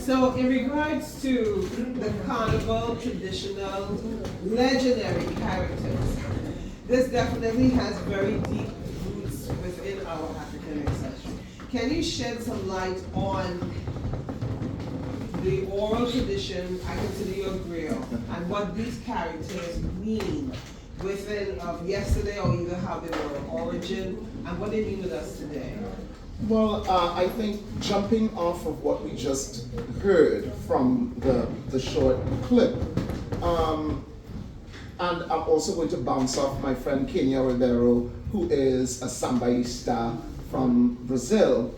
So in regards to the Carnival traditional legendary characters, this definitely has very deep roots within our African ancestry. Can you shed some light on the oral tradition, I consider you a griot, and what these characters mean within of yesterday, or either how they were origin, and what they mean with us today? Well, I think jumping off of what we just heard from the short clip, and I'm also going to bounce off my friend Kenya Ribeiro, who is a sambaista from Brazil.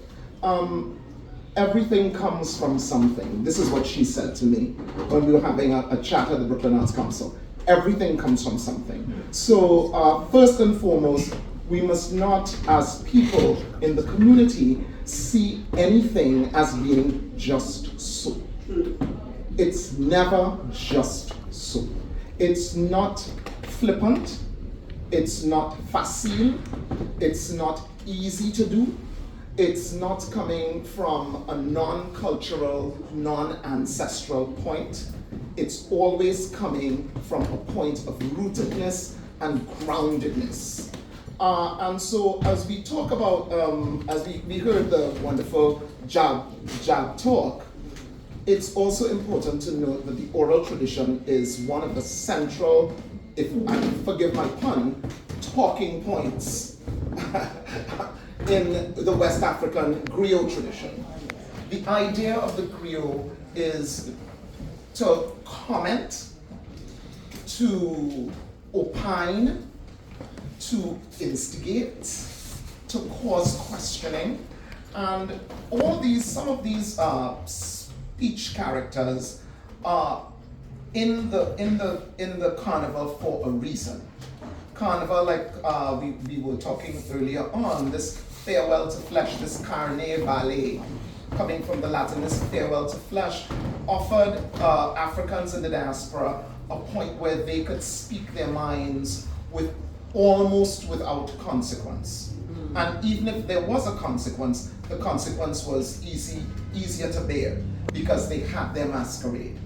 Everything comes from something. This is what she said to me when we were having a chat at the Brooklyn Arts Council. Everything comes from something. So first and foremost, we must not, as people in the community, see anything as being just so. It's never just so. It's not flippant, it's not facile, it's not easy to do, it's not coming from a non-cultural, non-ancestral point. It's always coming from a point of rootedness and groundedness. And so as we talk about, as we heard the wonderful jab talk, it's also important to note that the oral tradition is one of the central, if I forgive my pun, talking points in the West African griot tradition. The idea of the griot is to comment, to opine, to instigate, to cause questioning, and some of these speech characters are in the carnival for a reason. Carnival, like we were talking earlier on, this farewell to flesh, this Carnival, coming from the Latin, this farewell to flesh, offered Africans in the diaspora a point where they could speak their minds with almost without consequence. And even if there was a consequence, the consequence was easier to bear because they had their masquerade.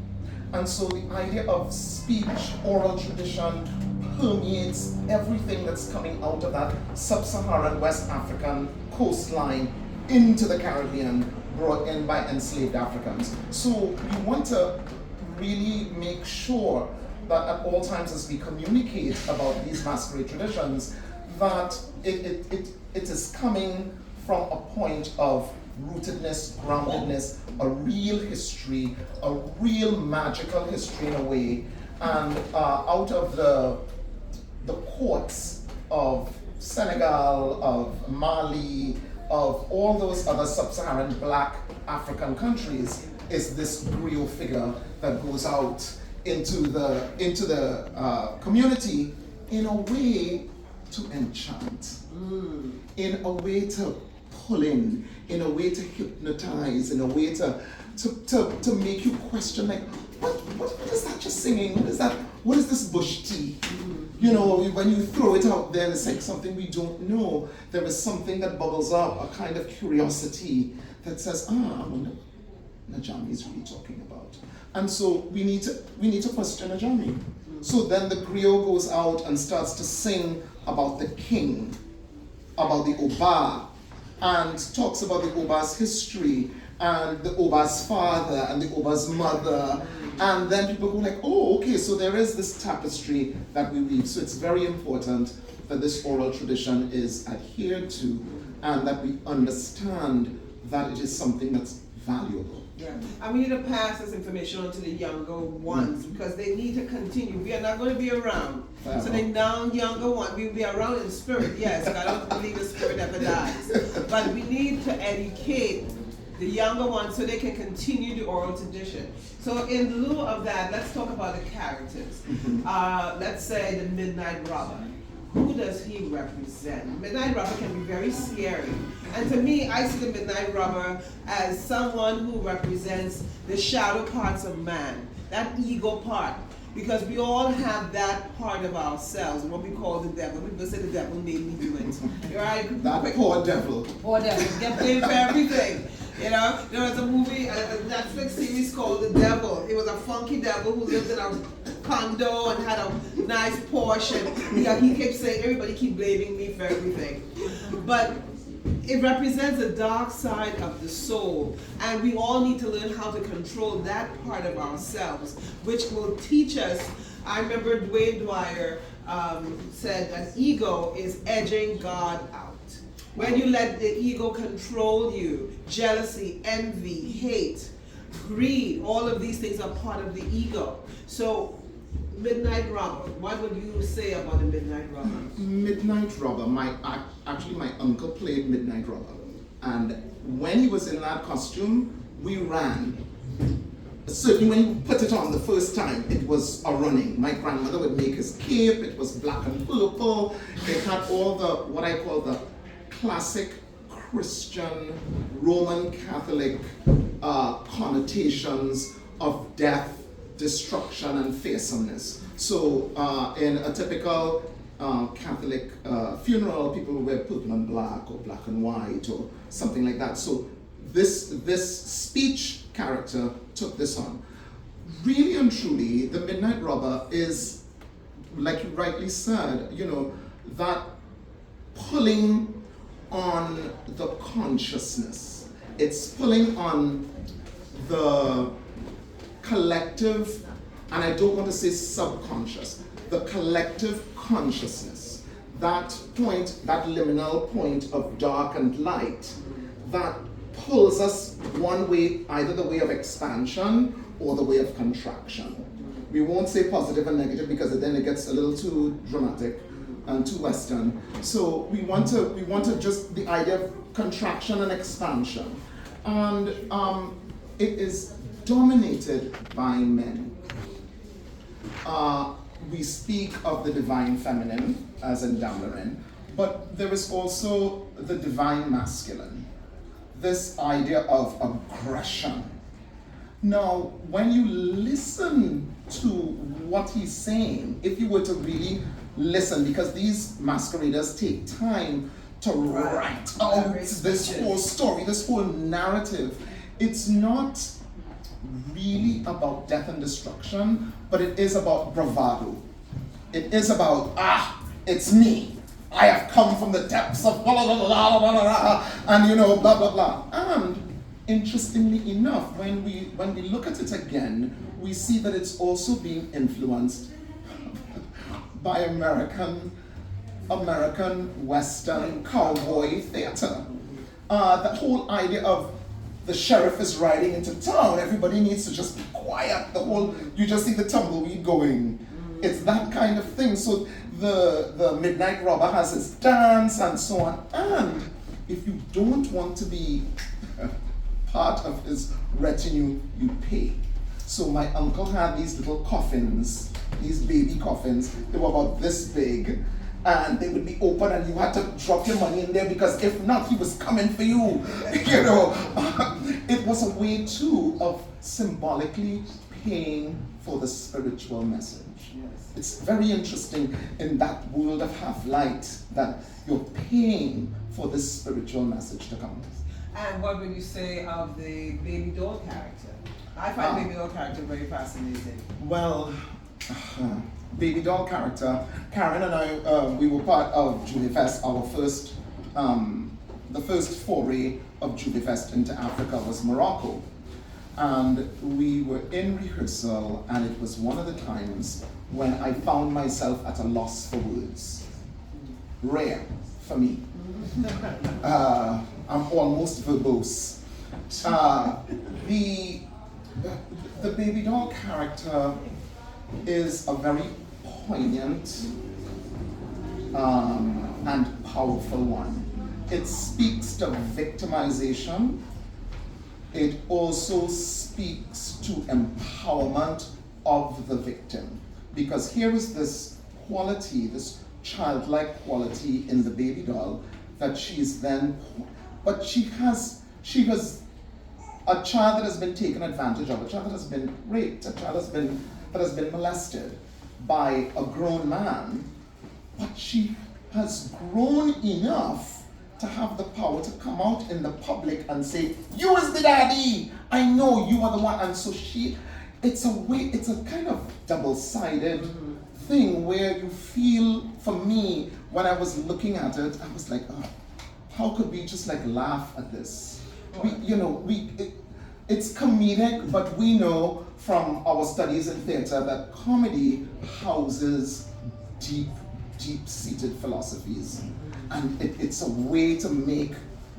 And so the idea of speech, oral tradition, permeates everything that's coming out of that sub-Saharan West African coastline into the Caribbean, brought in by enslaved Africans. So we want to really make sure that at all times as we communicate about these masquerade traditions, that it is coming from a point of rootedness, groundedness, a real history, a real magical history in a way, and out of the courts of Senegal, of Mali, of all those other sub-Saharan Black African countries is this griot figure that goes out into the community in a way to enchant, in a way to pull in a way to hypnotize, in a way to make you question, like, what is that you're singing? What is that? What is this bush tea? You know, when you throw it out there, it's like something we don't know. There is something that bubbles up, a kind of curiosity that says, I wonder what Najami is really talking about. And so we need to question Najami. So then the griot goes out and starts to sing about the king, about the Oba, and talks about the Oba's history, and the Oba's father, and the Oba's mother. And then people go like, oh, okay, so there is this tapestry that we weave. So it's very important that this oral tradition is adhered to, and that we understand that it is something that's valuable. Yeah, and we need to pass this information on to the younger ones because they need to continue. We are not going to be around. So the younger one, we will be around in spirit, yes. I don't believe the spirit ever dies. But we need to educate the younger ones so they can continue the oral tradition. So in lieu of that, let's talk about the characters. Let's say the Midnight Robber. Who does he represent? Midnight Robber can be very scary. And to me, I see the Midnight Robber as someone who represents the shadow parts of man, that ego part. Because we all have that part of ourselves, what we call the devil. People say the devil made me do it. Right? That poor devil. Poor devil. Get blamed for everything. You know, there was a movie, a Netflix series called The Devil. It was a funky devil who lived in a condo and had a nice Porsche. And he kept saying, everybody keep blaming me for everything. But it represents the dark side of the soul, and we all need to learn how to control that part of ourselves, which will teach us. I remember Dwayne Dwyer said that ego is edging God out. When you let the ego control you, jealousy, envy, hate, greed, all of these things are part of the ego. So, Midnight Robber, what would you say about the Midnight Robber? Midnight Robber, actually my uncle played Midnight Robber. And when he was in that costume, we ran. Certainly when you put it on the first time, it was a running. My grandmother would make his cape, it was black and purple. It had all the, what I call the classic Christian, Roman Catholic connotations of death, destruction, and fearsomeness. So in a typical Catholic funeral, people wear purple and black or black and white or something like that. So this speech character took this on. Really and truly, the Midnight Robber is, like you rightly said, you know, that pulling on the consciousness. It's pulling on the collective, and I don't want to say subconscious, the collective consciousness. That point, that liminal point of dark and light, that pulls us one way, either the way of expansion or the way of contraction. We won't say positive and negative because then it gets a little too dramatic and too Western. So we want to just the idea of contraction and expansion. And it is dominated by men. We speak of the divine feminine as in Damelin, but there is also the divine masculine. This idea of aggression. Now, when you listen to what he's saying, if you were to really listen, because these masqueraders take time to write out this whole story, this whole narrative. It's not really about death and destruction, but it is about bravado. It is about, it's me. I have come from the depths of blah, blah, blah, blah, blah, blah, and you know, blah, blah, blah. And interestingly enough, when we look at it again, we see that it's also being influenced by American Western cowboy theater. The whole idea of the sheriff is riding into town, everybody needs to just be quiet. You just see the tumbleweed going. It's that kind of thing. So the Midnight Robber has his dance and so on. And if you don't want to be part of his retinue, you pay. So my uncle had these little coffins, these baby coffins. They were about this big, and they would be open, and you had to drop your money in there because if not, he was coming for you. You know, it was a way too of symbolically paying for the spiritual message. Yes. It's very interesting in that world of half-light that you're paying for this spiritual message to come. And what would you say of the baby doll character? I find baby doll character very fascinating. Well, baby doll character, Karen and I, we were part of Julie Fest. Our first, the first foray of Julie Fest into Africa was Morocco. And we were in rehearsal, and it was one of the times when I found myself at a loss for words. Rare for me. I'm almost verbose. The baby doll character is a very poignant and powerful one. It speaks to victimization. It also speaks to empowerment of the victim. Because here is this quality, this childlike quality in the baby doll that she's then, but she has a child that has been taken advantage of, a child that has been raped, a child that has been molested by a grown man, but she has grown enough to have the power to come out in the public and say, you is the daddy, I know you are the one. And so it's a kind of double-sided thing where you feel, for me, when I was looking at it, I was like, oh, how could we just like laugh at this? It's comedic, but we know from our studies in theater that comedy houses deep-seated philosophies. And it's a way to make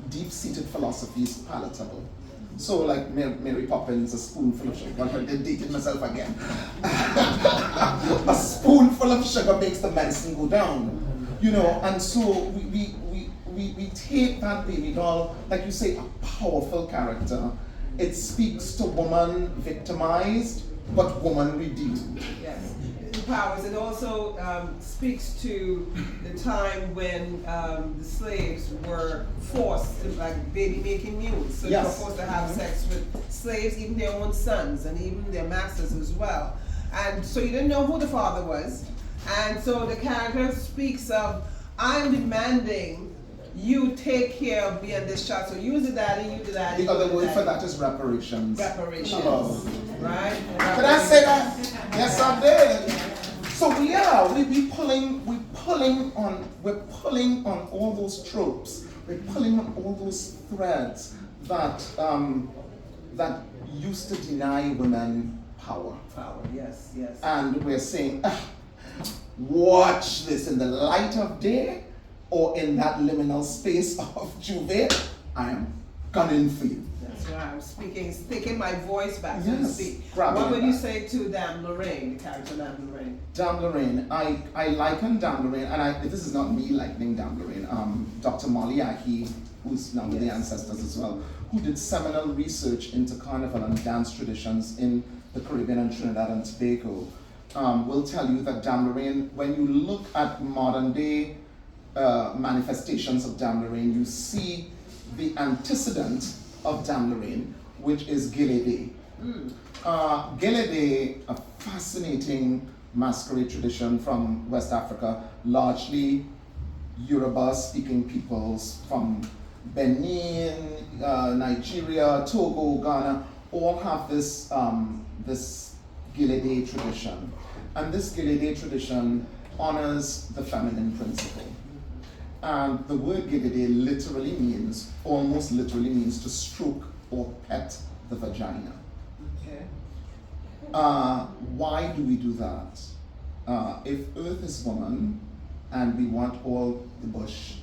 deep-seated philosophies palatable. So like Mary Poppins, a spoonful of sugar. I dated myself again. A spoonful of sugar makes the medicine go down. And so we take that baby doll, like you say, a powerful character. It speaks to woman victimized, but woman redeemed. Yes, it empowers. It also speaks to the time when the slaves were forced to, like, baby-making mules. So they were forced to have sex with slaves, even their own sons, and even their masters as well. And so you didn't know who the father was. And so the character speaks of, I'm demanding you take care of me and this child. So you the daddy, you the daddy. The other word for that is reparations. Reparations. Oh. Right? Can I say that? Yes, I did. So we're pulling on all those tropes. We're pulling on all those threads that used to deny women power. Power, yes. And we're saying, watch this in the light of day, or in that liminal space of Juve, I am gunning for you. That's right. I'm taking my voice back, so to Yes. speak. Grabbing What would it you back. say to Dame Lorraine, the character Dame Lorraine? Dame Lorraine, I liken Dame Lorraine, and this is not me likening Dame Lorraine. Dr. Molly Aki, who's now with the Ancestors as well, who did seminal research into carnival and dance traditions in the Caribbean and Trinidad and Tobago, will tell you that Dame Lorraine, when you look at modern day manifestations of Dame Lorraine, you see the antecedent of Dame Lorraine, which is Gele Day. Gele Day, a fascinating masquerade tradition from West Africa, largely Yoruba-speaking peoples from Benin, Nigeria, Togo, Ghana, all have this Gele Day tradition. And this Gele Day tradition honors the feminine principle. And the word Gele almost literally means to stroke or pet the vagina. Okay. Why do we do that? If Earth is woman, and we want all the bush,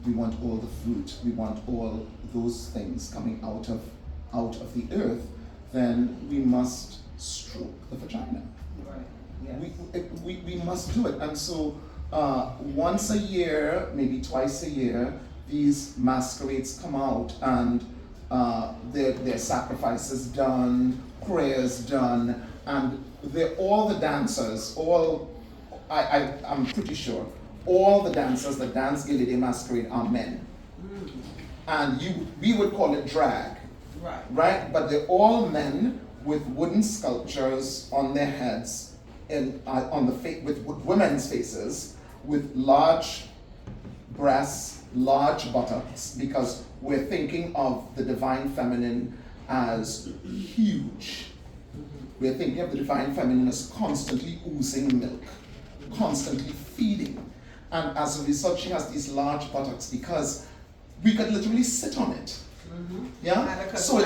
we want all the fruit, we want all those things coming out of the earth, then we must stroke the vagina. Right. Yes. We must do it. And so once a year, maybe twice a year, these masquerades come out, and their sacrifices done, prayers done, and all the dancers, I'm pretty sure, all the dancers that dance Gele Day masquerade are men. And we would call it drag. Right? But they're all men with wooden sculptures on their heads, and with women's faces, with large breasts, large buttocks, because we're thinking of the divine feminine as huge. We're thinking of the divine feminine as constantly oozing milk, constantly feeding. And as a result, she has these large buttocks because we could literally sit on it. Yeah? So,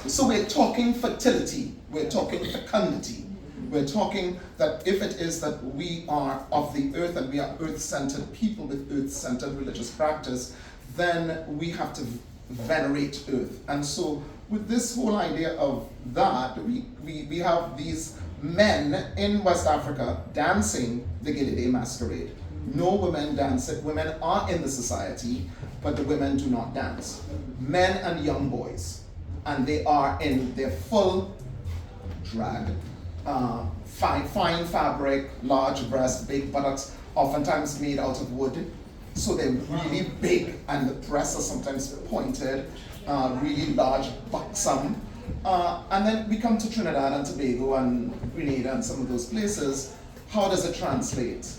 so we're talking fertility, we're talking fecundity. We're talking that if it is that we are of the earth and we are earth-centered people with earth-centered religious practice, then we have to venerate earth. And so with this whole idea of that, we have these men in West Africa dancing the Gele Day masquerade. No women dance it. Women are in the society, but the women do not dance. Men and young boys. And they are in their full drag. Fine fabric, large breasts, big buttocks, oftentimes made out of wood. So they're really big, and the breasts are sometimes pointed, really large, buxom. And then we come to Trinidad and Tobago and Grenada and some of those places. How does it translate?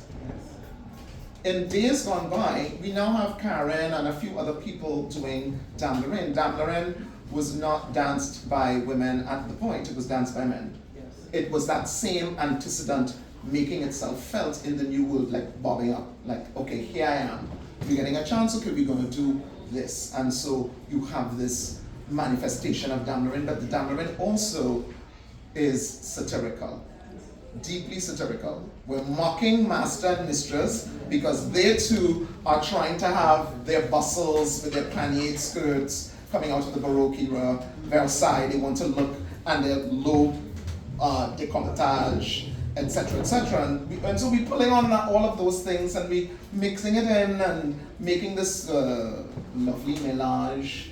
in days gone by, we now have Karen and a few other people doing Damlarin. Damlarin was not danced by women at the point, it was danced by men. Yes. It was that same antecedent making itself felt in the new world, like bobbing up, like, okay, here I am. We're getting a chance, okay, we're gonna do this. And so you have this manifestation of Damlarin, but the Damlarin also is satirical. Deeply satirical. We're mocking master and mistress because they too are trying to have their bustles with their pannier skirts coming out of the Baroque era, Versailles, they want to look, and their low décolletage, etc., etc. And so we're pulling on all of those things and we mixing it in and making this lovely melange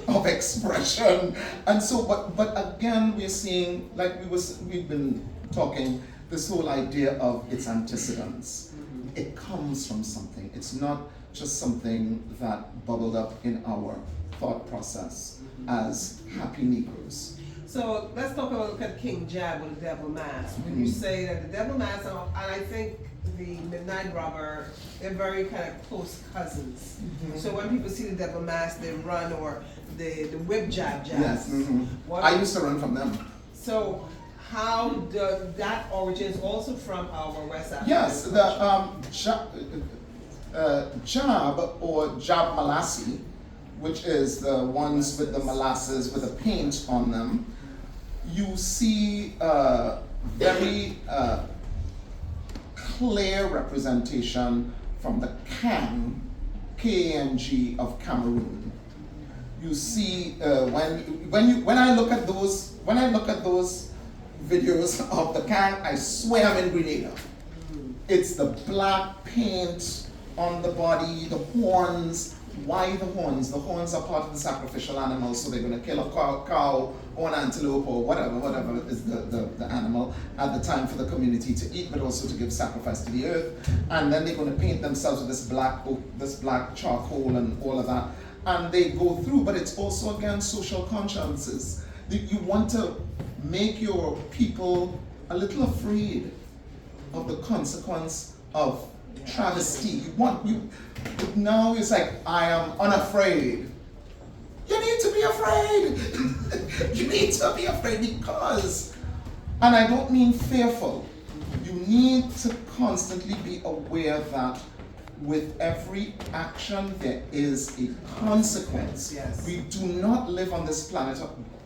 of expression. And so, but again, we're seeing, like we've been talking, this whole idea of its antecedents. It comes from something. It's not just something that bubbled up in our thought process as happy Negroes. So let's talk about look at King Jab with the Devil Mask. When you say that the Devil Mask, and I think the Midnight Robber, they're very kind of close cousins. So when people see the Devil Mask, they run, or the whip jab. Yes. I used to run from them. So how does that origins also from our West African? Yes, the jab or jab malassi, which is the ones with the molasses with the paint on them, you see very clear representation from the K-A-N-G of Cameroon. You see when I look at those videos of the Kang, I swear I'm in Grenada. It's the black paint on the body, the horns. Why the horns? The horns are part of the sacrificial animal, so they're going to kill a cow or an antelope or whatever is the animal at the time for the community to eat, but also to give sacrifice to the earth. And then they're going to paint themselves with this black charcoal and all of that. And they go through, but it's also, again, social consciences. You want to make your people a little afraid of the consequence of travesty. Now it's like, I am unafraid. You need to be afraid. You need to be afraid because, and I don't mean fearful, you need to constantly be aware that with every action there is a consequence. Yes. We do not live on this planet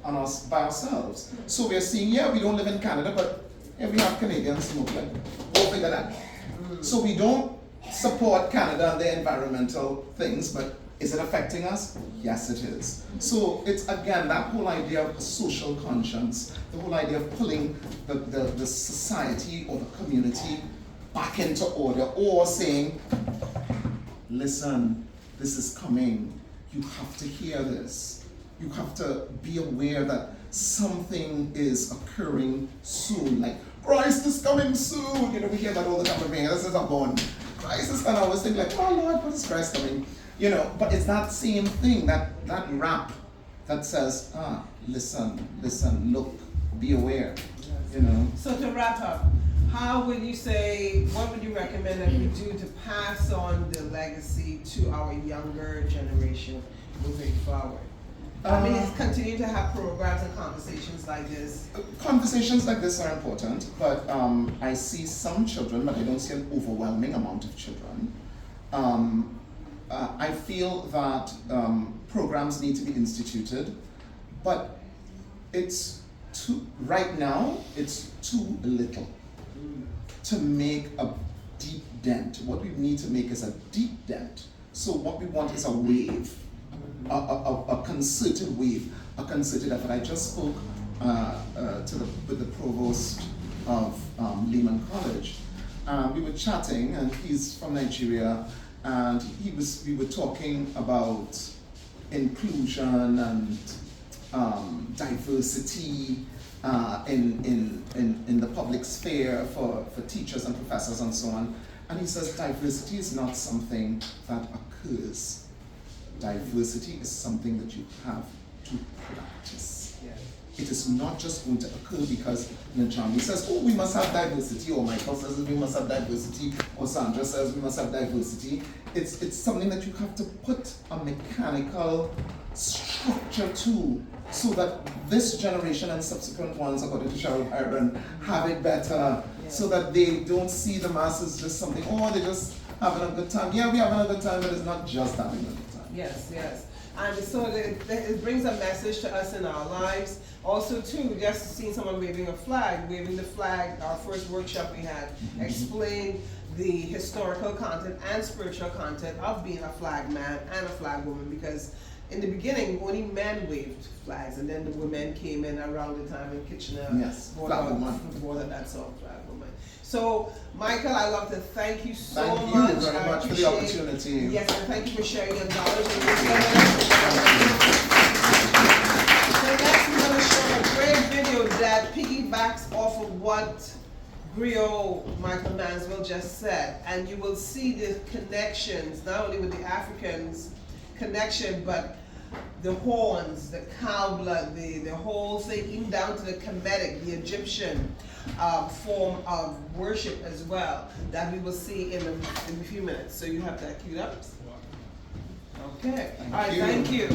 by ourselves. So we're seeing, we don't live in Canada, but we have Canadians smoking. Go figure that. So we don't support Canada and their environmental things, but is it affecting us? Yes, it is. So it's, again, that whole idea of social conscience, the whole idea of pulling the society or the community back into order, or saying, listen, this is coming. You have to hear this. You have to be aware that something is occurring soon. Like, Christ is coming soon. You know, we hear that all the time. This is a bond. Christ is coming. I always think like, oh Lord, when is Christ coming? You know, but it's that same thing, that rap that says, listen, look, be aware. You know. So to wrap up, how would you say, what would you recommend that we do to pass on the legacy to our younger generation moving forward? I mean, it's continue to have programs and conversations like this. Conversations like this are important, but I see some children, but I don't see an overwhelming amount of children. I feel that programs need to be instituted, but right now, it's too little to make a deep dent. What we need to make is a deep dent. So what we want is a wave. A concerted wave, a concerted effort. I just spoke with the provost of Lehman College. We were chatting, and he's from Nigeria, and we were talking about inclusion and diversity in the public sphere for teachers and professors and so on. And he says diversity is not something that occurs. Diversity is something that you have to practice. Yeah. it is not just going to occur because Najami says, oh, we must have diversity, or Michael says we must have diversity, or Sandra says we must have diversity. It's something that you have to put a mechanical structure to, so that this generation and subsequent ones, according to Cheryl Byron, have it better, so that they don't see the masses just something, oh, they're just having a good time. Yeah, we're having a good time, but it's not just having a good time. Yes, yes. And so it brings a message to us in our lives. Also, too, just seeing someone waving a flag, our first workshop we had, explained the historical content and spiritual content of being a flag man and a flag woman, because in the beginning, only men waved flags, and then the women came in around the time in Kitchener. Yes, flag woman. That song, flag woman. So, Michael, I'd love to thank you so much. Thank you very much for the opportunity. Yes, and thank you for sharing your knowledge and wisdom. So next, we're going to show a great video that piggybacks off of what Griot Manswell just said, and you will see the connections, not only with the Africans connection, but the horns, the cow blood, the whole thing, even down to the Kemetic, the Egyptian form of worship as well, that we will see in a few minutes. So you have that queued up? Okay. All right, thank you.